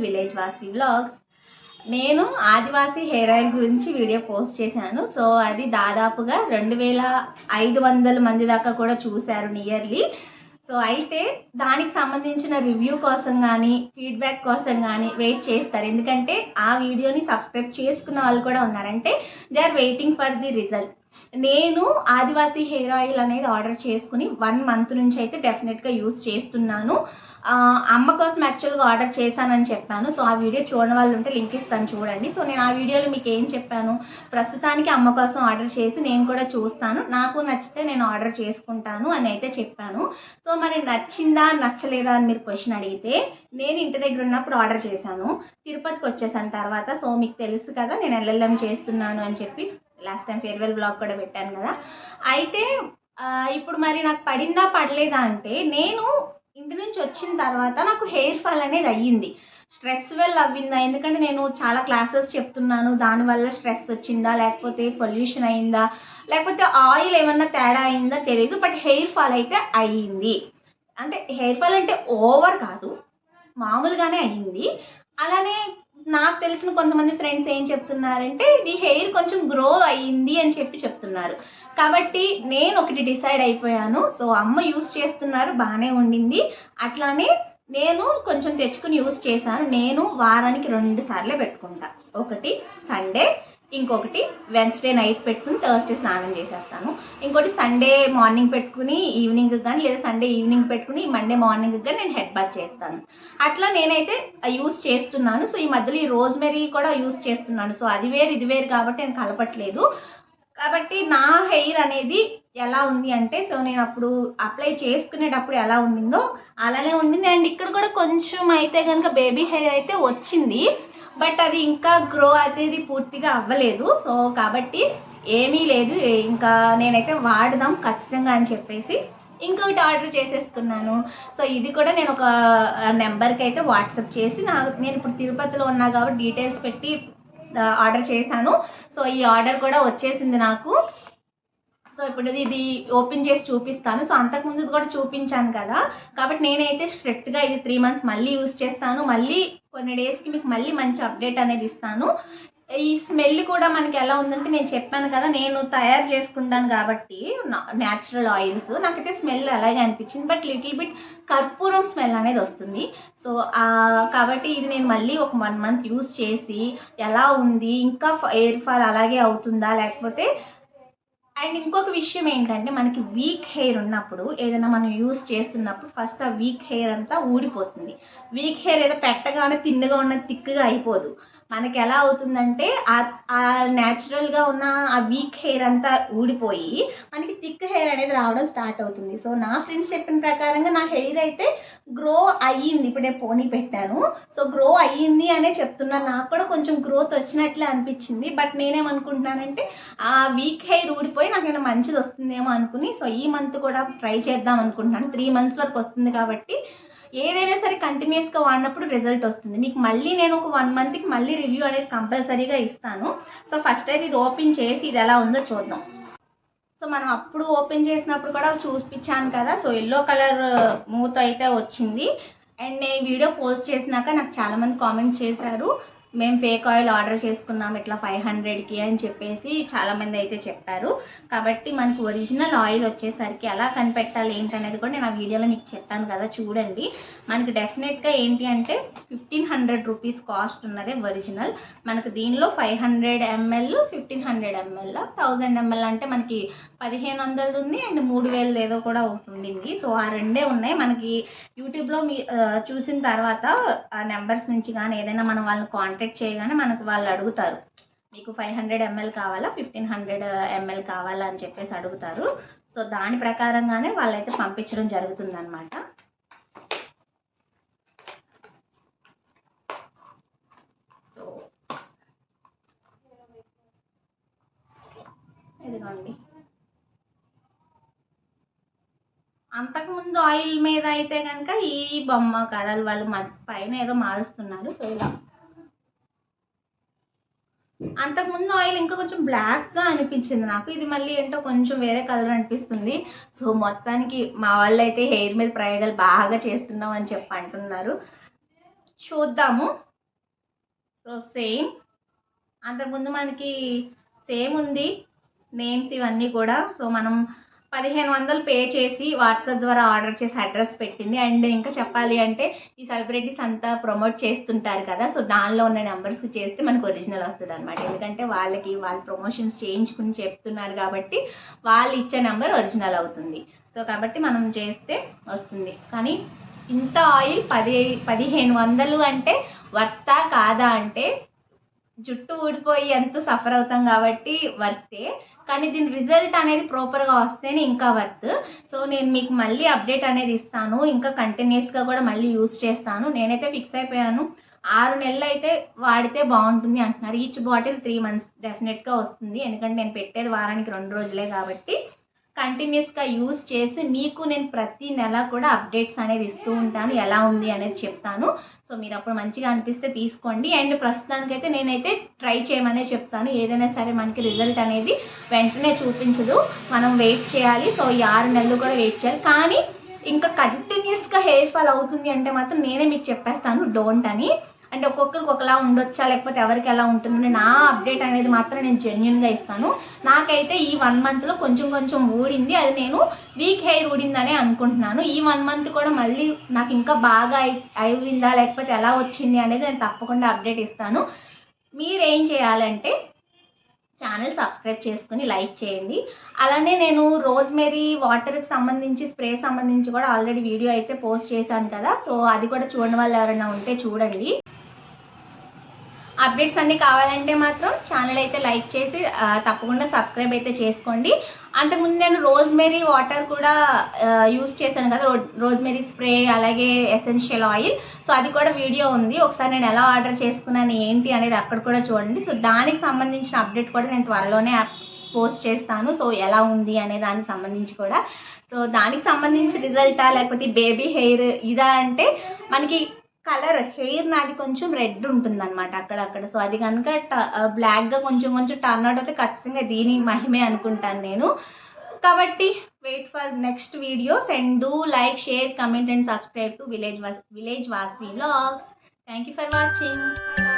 Village వాసి vlogs. నేను Adivasi hair oil గురించి వీడియో పోస్ట్ చేశాను. సో అది దాదాపుగా 2500 మంది దాకా కూడా చూశారు నియర్లీ. సో అయితే దానికి సంబంధించిన రివ్యూ కోసం కానీ ఫీడ్బ్యాక్ కోసం కానీ వెయిట్ చేస్తారు. ఎందుకంటే ఆ వీడియోని సబ్స్క్రైబ్ చేసుకున్న వాళ్ళు కూడా ఉన్నారంటే they are waiting for the result. నేను ఆదివాసీ హెయిర్ ఆయిల్ అనేది ఆర్డర్ చేసుకుని 1 మంత్ నుంచి అయితే డెఫినెట్గా యూస్ చేస్తున్నాను. అమ్మ కోసం యాక్చువల్గా ఆర్డర్ చేశానని చెప్పాను. సో ఆ వీడియో చూడని వాళ్ళు ఉంటే లింక్ ఇస్తాను చూడండి. సో నేను ఆ వీడియోలో మీకు ఏం చెప్పాను, ప్రస్తుతానికి అమ్మ కోసం ఆర్డర్ చేసి నేను కూడా చూస్తాను, నాకు నచ్చితే నేను ఆర్డర్ చేసుకుంటాను అని అయితే చెప్పాను. సో మరి నచ్చిందా నచ్చలేదా అని మీరు క్వశ్చన్ అడిగితే, నేను ఇంటి దగ్గర ఉన్నప్పుడు ఆర్డర్ చేశాను, తిరుపతికి వచ్చేసాను తర్వాత. సో మీకు తెలుసు కదా నేను LLM చేస్తున్నాను అని చెప్పి లాస్ట్ టైం ఫేర్వెల్ బ్లాగ్ కూడా పెట్టాను కదా. అయితే ఇప్పుడు మరి నాకు పడిందా పడలేదా అంటే, నేను ఇంటి నుంచి వచ్చిన తర్వాత నాకు హెయిర్ ఫాల్ అనేది అయ్యింది. స్ట్రెస్ వల్ల అవ్విందా, ఎందుకంటే నేను చాలా క్లాసెస్ చెప్తున్నాను, దానివల్ల స్ట్రెస్ వచ్చిందా లేకపోతే పొల్యూషన్ అయిందా లేకపోతే ఆయిల్ ఏమన్నా తేడా అయిందా తెలియదు, బట్ హెయిర్ ఫాల్ అయితే అయ్యింది. అంటే హెయిర్ ఫాల్ అంటే ఓవర్ కాదు, మామూలుగానే అయ్యింది. అలానే నాకు తెలిసిన కొంతమంది ఫ్రెండ్స్ ఏం చెప్తున్నారంటే నీ హెయిర్ కొంచెం గ్రో అయ్యింది అని చెప్తున్నారు. కాబట్టి నేను ఒకటి డిసైడ్ అయిపోయాను. సో అమ్మ యూస్ చేస్తున్నారు, బాగానే ఉండింది, అట్లానే నేను కొంచెం తెచ్చుకుని యూస్ చేశాను. నేను వారానికి 2 సార్లే పెట్టుకుంటా. ఒకటి సండే, ఇంకొకటి వెన్స్డే నైట్ పెట్టుకుని థర్స్డే స్నానం చేసేస్తాను. ఇంకోటి సండే మార్నింగ్ పెట్టుకుని ఈవినింగ్ కానీ, లేదా సండే ఈవినింగ్ పెట్టుకుని మండే మార్నింగ్ కానీ నేను హెడ్ బాత్ చేస్తాను. అట్లా నేనైతే యూస్ చేస్తున్నాను. సో ఈ మధ్యలో ఈ రోజ్మెరీ కూడా యూస్ చేస్తున్నాను. సో అది వేరు ఇది వేరు కాబట్టి నేను కలపట్లేదు. కాబట్టి నా హెయిర్ అనేది ఎలా ఉంది అంటే, సో నేను అప్పుడు అప్లై చేసుకునేటప్పుడు ఎలా ఉండిందో అలానే ఉండింది. అండ్ ఇక్కడ కూడా కొంచెం అయితే కనుక బేబీ హెయిర్ అయితే వచ్చింది, బట్ అది ఇంకా గ్రో అనేది పూర్తిగా అవ్వలేదు. సో కాబట్టి ఏమీ లేదు, ఇంకా నేనైతే వాడదాం ఖచ్చితంగా అని చెప్పేసి ఇంకొకటి ఆర్డర్ చేసేసుకున్నాను. సో ఇది కూడా నేను ఒక నెంబర్కి అయితే వాట్సాప్ చేసి నేను ఇప్పుడు తిరుపతిలో ఉన్నా కాబట్టి డీటెయిల్స్ పెట్టి ఆర్డర్ చేశాను. సో ఈ ఆర్డర్ కూడా వచ్చేసింది నాకు. సో ఇప్పుడు ఇది ఓపెన్ చేసి చూపిస్తాను. సో అంతకుముందు కూడా చూపించాను కదా, కాబట్టి నేనైతే స్ట్రిక్ట్గా ఇది 3 మంత్స్ మళ్ళీ యూస్ చేస్తాను. మళ్ళీ కొన్ని డేస్కి మీకు మళ్ళీ మంచి అప్డేట్ అనేది ఇస్తాను. ఈ స్మెల్ కూడా మనకి ఎలా ఉందంటే, నేను చెప్పాను కదా నేను తయారు చేసుకుంటాను కాబట్టి న్యాచురల్ ఆయిల్స్, నాకైతే స్మెల్ అలాగే అనిపించింది, బట్ లిటిల్ బిట్ కర్పూరం స్మెల్ అనేది వస్తుంది. సో కాబట్టి ఇది నేను మళ్ళీ ఒక 1 మంత్ యూస్ చేసి ఎలా ఉంది, ఇంకా హెయిర్ ఫాల్ అలాగే అవుతుందా లేకపోతే. అండ్ ఇంకొక విషయం ఏంటంటే, మనకి వీక్ హెయిర్ ఉన్నప్పుడు ఏదైనా మనం యూస్ చేస్తున్నప్పుడు ఫస్ట్ ఆ వీక్ హెయిర్ అంతా ఊడిపోతుంది. వీక్ హెయిర్ ఏదో పెట్టగానే తిన్నగా ఉన్న థిక్గా అయిపోదు. మనకి ఎలా అవుతుందంటే ఆ న్యాచురల్గా ఉన్న ఆ వీక్ హెయిర్ అంతా ఊడిపోయి మనకి థిక్ హెయిర్ అనేది రావడం స్టార్ట్ అవుతుంది. సో నా ఫ్రెండ్స్ చెప్పిన ప్రకారంగా నా హెయిర్ అయితే గ్రో అయ్యింది. ఇప్పుడే పోనీ పెట్టాను, సో గ్రో అయ్యింది అనే చెప్తున్నాను. నాకు కూడా కొంచెం గ్రోత్ వచ్చినట్లే అనిపించింది, బట్ నేనేమనుకుంటున్నానంటే ఆ వీక్ హెయిర్ ఊడిపోయి నాకైనా మంచిది వస్తుందేమో అనుకుని, సో ఈ మంత్ కూడా ట్రై చేద్దాం అనుకుంటున్నాను. 3 మంత్స్ వరకు వస్తుంది కాబట్టి ఏదైనా సరే కంటిన్యూస్గా వాడినప్పుడు రిజల్ట్ వస్తుంది. మీకు మళ్ళీ నేను ఒక 1 మంత్కి మళ్ళీ రివ్యూ అనేది కంపల్సరీగా ఇస్తాను. సో ఫస్ట్ అయితే ఇది ఓపెన్ చేసి ఇది ఎలా ఉందో చూద్దాం. సో మనం అప్పుడు ఓపెన్ చేసినప్పుడు కూడా చూపించాను కదా, సో ఎల్లో కలర్ మూత అయితే వచ్చింది. అండ్ నేను వీడియో పోస్ట్ చేసినాక నాకు చాలామంది కామెంట్ చేశారు, మేము ఫేక్ ఆయిల్ ఆర్డర్ చేసుకున్నాం ఇట్లా 500కి అని చెప్పేసి చాలామంది అయితే చెప్పారు. కాబట్టి మనకు ఒరిజినల్ ఆయిల్ వచ్చేసరికి ఎలా కనిపెట్టాలి ఏంటనేది కూడా నేను ఆ వీడియోలో మీకు చెప్పాను కదా, చూడండి. మనకి డెఫినెట్గా ఏంటి అంటే 1500 రూపీస్ కాస్ట్ ఉన్నదే ఒరిజినల్. మనకు దీనిలో 500 ml 1500 ml 1000 ml అంటే మనకి 1500 ఉంది అండ్ 3000 ఏదో కూడా ఉండింది. సో ఆ రెండే ఉన్నాయి. మనకి యూట్యూబ్లో చూసిన తర్వాత ఆ నెంబర్స్ నుంచి కానీ ఏదైనా మనం వాళ్ళని కాంటాక్ట్ చేయగానే మనకు వాళ్ళు అడుగుతారు, మీకు 500 ml కావాలా 1500 ml కావాలా అని చెప్పేసి అడుగుతారు. సో దాని ప్రకారంగానే వాళ్ళైతే పంపించడం జరుగుతుంది అన్నమాట. సో ఇదిగోండి. అంతకుముందు ఆయిల్ మీద అయితే కనుక ఈ బొమ్మ కథలు వాళ్ళు పైన ఏదో మారుస్తున్నారు. సో ఇలా అంతకుముందు ఆయిల్ ఇంకా కొంచెం బ్లాక్గా అనిపించింది నాకు, ఇది మళ్ళీ ఏంటో కొంచెం వేరే కలర్ అనిపిస్తుంది. సో మొత్తానికి మా వాళ్ళు అయితే హెయిర్ మీద ప్రయోగాలు బాగా చేస్తున్నాం అని చెప్పి అంటున్నారు. చూద్దాము. సో సేమ్ అంతకుముందు మనకి సేమ్ ఉంది నేమ్స్ ఇవన్నీ కూడా. సో మనం 1500 పే చేసి వాట్సాప్ ద్వారా ఆర్డర్ చేసి అడ్రస్ పెట్టింది. అండ్ ఇంకా చెప్పాలి అంటే ఈ సెలబ్రిటీస్ అంతా ప్రమోట్ చేస్తుంటారు కదా, సో దానిలో ఉన్న నెంబర్స్కి చేస్తే మనకు ఒరిజినల్ వస్తుంది అనమాట. ఎందుకంటే వాళ్ళు ప్రమోషన్స్ చేయించుకుని చెప్తున్నారు కాబట్టి వాళ్ళు ఇచ్చే నెంబర్ ఒరిజినల్ అవుతుంది. సో కాబట్టి మనం చేస్తే వస్తుంది. కానీ ఇంత ఆయిల్ 1500 అంటే వర్తా కాదా అంటే జుట్టు ఊడిపోయి ఎంత సఫర్ అవుతాం కాబట్టి వర్తే. కానీ దీని రిజల్ట్ అనేది ప్రాపర్గా వస్తేనే ఇంకా వర్త్. సో నేను మీకు మళ్ళీ అప్డేట్ అనేది ఇస్తాను. ఇంకా కంటిన్యూస్గా కూడా మళ్ళీ యూజ్ చేస్తాను. నేనైతే ఫిక్స్ అయిపోయాను 6 నెలలు అయితే వాడితే బాగుంటుంది అంటున్నారు. ఈచ్ బాటిల్ 3 months డెఫినెట్గా వస్తుంది. ఎందుకంటే నేను పెట్టేది వారానికి 2 రోజులే కాబట్టి కంటిన్యూస్గా యూజ్ చేసి మీకు నేను ప్రతి నెల కూడా అప్డేట్స్ అనేది ఇస్తూ ఉంటాను. ఎలా ఉంది అనేది చెప్తాను. సో మీరు అప్పుడు మంచిగా అనిపిస్తే తీసుకోండి. అండ్ ప్రస్తుతానికైతే నేనైతే ట్రై చేయమనే చెప్తాను. ఏదైనా సరే మనకి రిజల్ట్ అనేది వెంటనే చూపించదు, మనం వెయిట్ చేయాలి. సో ఈ 6 నెలలు కూడా వెయిట్ చేయాలి. కానీ ఇంకా కంటిన్యూస్గా హెయిర్ ఫాల్ అవుతుంది అంటే మాత్రం నేనే మీకు చెప్పేస్తాను డోంట్ అని. అంటే ఒక్కొక్కరికి ఒకలా ఉండొచ్చా, లేకపోతే ఎవరికి ఎలా ఉంటుందని నా అప్డేట్ అనేది మాత్రం నేను జెన్యున్గా ఇస్తాను. నాకైతే ఈ 1 monthలో కొంచెం ఊడింది. అది నేను వీక్ హెయిర్ ఊడిందనే అనుకుంటున్నాను. ఈ 1 month కూడా మళ్ళీ నాకు ఇంకా బాగా అయిందా లేకపోతే ఎలా వచ్చింది అనేది నేను తప్పకుండా అప్డేట్ ఇస్తాను. మీరేం చేయాలంటే ఛానల్ సబ్స్క్రైబ్ చేసుకుని లైక్ చేయండి. అలానే నేను రోజ్మెరీ వాటర్కి సంబంధించి స్ప్రే సంబంధించి కూడా ఆల్రెడీ వీడియో అయితే పోస్ట్ చేశాను కదా, సో అది కూడా చూడని వాళ్ళు ఎవరైనా ఉంటే చూడండి. అప్డేట్స్ అన్నీ కావాలంటే మాత్రం ఛానల్ అయితే లైక్ చేసి తప్పకుండా సబ్స్క్రైబ్ అయితే చేసుకోండి. అంతకుముందు నేను రోజ్మెరీ వాటర్ కూడా యూస్ చేశాను కదా, రోజ్మెరీ స్ప్రే అలాగే ఎసెన్షియల్ ఆయిల్. సో అది కూడా వీడియో ఉంది. ఒకసారి నేను ఎలా ఆర్డర్ చేసుకున్నాను ఏంటి అనేది అక్కడ కూడా చూడండి. సో దానికి సంబంధించిన అప్డేట్ కూడా నేను త్వరలోనే పోస్ట్ చేస్తాను. సో ఎలా ఉంది అనే దానికి సంబంధించి కూడా. సో దానికి సంబంధించి రిజల్టా లేకపోతే బేబీ హెయిర్ ఇదా అంటే మనకి కలర్ హెయిర్ నాది కొంచెం రెడ్ ఉంటుందన్నమాట అక్కడక్కడ. సో అది కనుక బ్లాక్గా కొంచెం టర్న్ అవుట్ అయితే ఖచ్చితంగా దీని మహిమే అనుకుంటాను నేను. కాబట్టి wait for next videos and do like, share, comment and subscribe to village Vasvi vlogs. Thank you for watching.